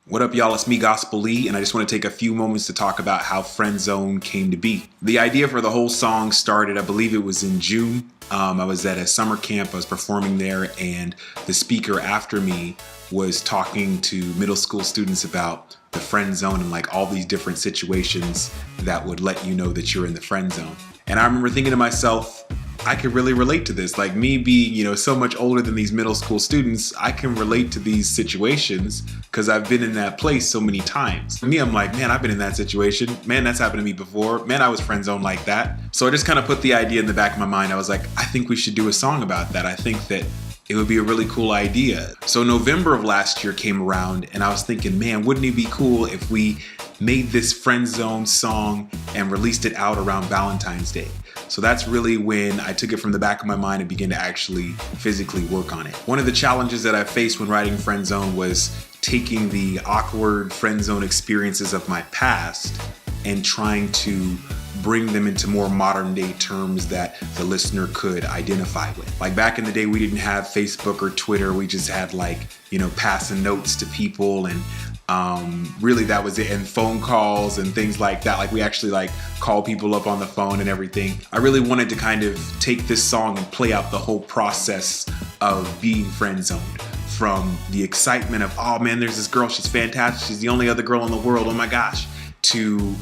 What up, y'all? It's me, Gospel Lee, and I just want to take a few moments to talk about how Friend Zone came to be. The idea for the whole song started, I believe it was in June. I was at a summer camp, I was performing there, and the speaker after me was talking to middle school students about the friend zone and like all these different situations that would let you know that you're in the friend zone. And I remember thinking to myself, I could really relate to this. Like me being, so much older than these middle school students, I can relate to these situations because I've been in that place so many times. For me, I'm like, man, I've been in that situation. Man, that's happened to me before. Man, I was friend zoned like that. So I just kind of put the idea in the back of my mind. I was like, I think we should do a song about that. I think that it would be a really cool idea. So November of last year came around and I was thinking, man, wouldn't it be cool if we made this friend zone song and released it out around Valentine's Day? So that's really when I took it from the back of my mind and began to actually physically work on it. One of the challenges that I faced when writing Friend Zone was taking the awkward friend zone experiences of my past and trying to bring them into more modern day terms that the listener could identify with. Like back in the day, we didn't have Facebook or Twitter. We just had passing notes to people and really that was it, and phone calls and things like that. Like we actually call people up on the phone and everything. I really wanted to kind of take this song and play out the whole process of being friend zoned. From the excitement of, oh man, there's this girl, she's fantastic, she's the only other girl in the world, oh my gosh, to,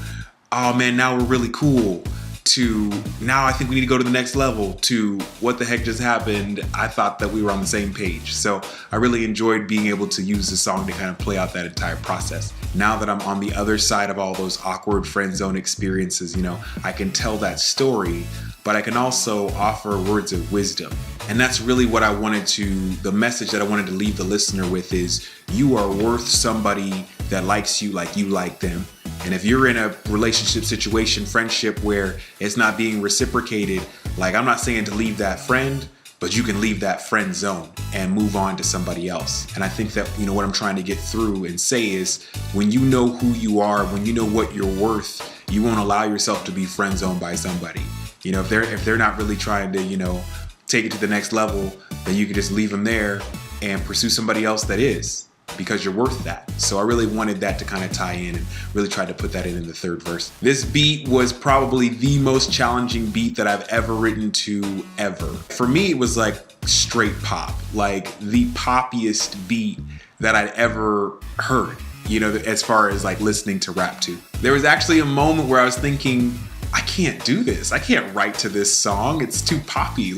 oh man, now we're really cool, to now I think we need to go to the next level, to what the heck just happened. I thought that we were on the same page. So I really enjoyed being able to use the song to kind of play out that entire process. Now that I'm on the other side of all those awkward friend zone experiences, I can tell that story, but I can also offer words of wisdom. And that's really what I wanted to, the message that I wanted to leave the listener with is, you are worth somebody that likes you like you like them. And if you're in a relationship situation, friendship, where it's not being reciprocated, I'm not saying to leave that friend, but you can leave that friend zone and move on to somebody else. And I think that, what I'm trying to get through and say is, when you know who you are, when you know what you're worth, you won't allow yourself to be friend zoned by somebody. If they're not really trying to, take it to the next level, then you can just leave them there and pursue somebody else that is, because you're worth that. So I really wanted that to kind of tie in and really tried to put that in the third verse. This beat was probably the most challenging beat that I've ever written to ever. For me, it was like straight pop, like the poppiest beat that I'd ever heard, as far as listening to rap to. There was actually a moment where I was thinking, I can't do this. I can't write to this song. It's too poppy.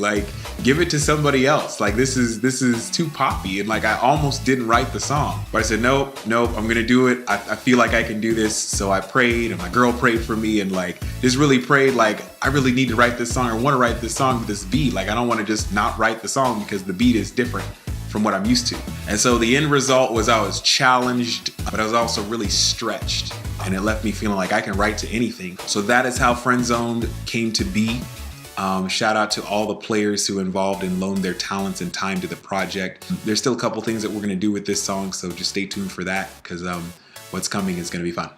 Give it to somebody else. This is too poppy. And I almost didn't write the song. But I said, nope, I'm gonna do it. I feel like I can do this. So I prayed, and my girl prayed for me, and just really prayed, I really need to write this song. I want to write this song with this beat. I don't want to just not write the song because the beat is different from what I'm used to. And so the end result was I was challenged, but I was also really stretched. And it left me feeling like I can write to anything. So that is how Friend Zoned came to be. Shout out to all the players who involved and loaned their talents and time to the project. There's still a couple things that we're gonna do with this song, so just stay tuned for that, because what's coming is gonna be fun.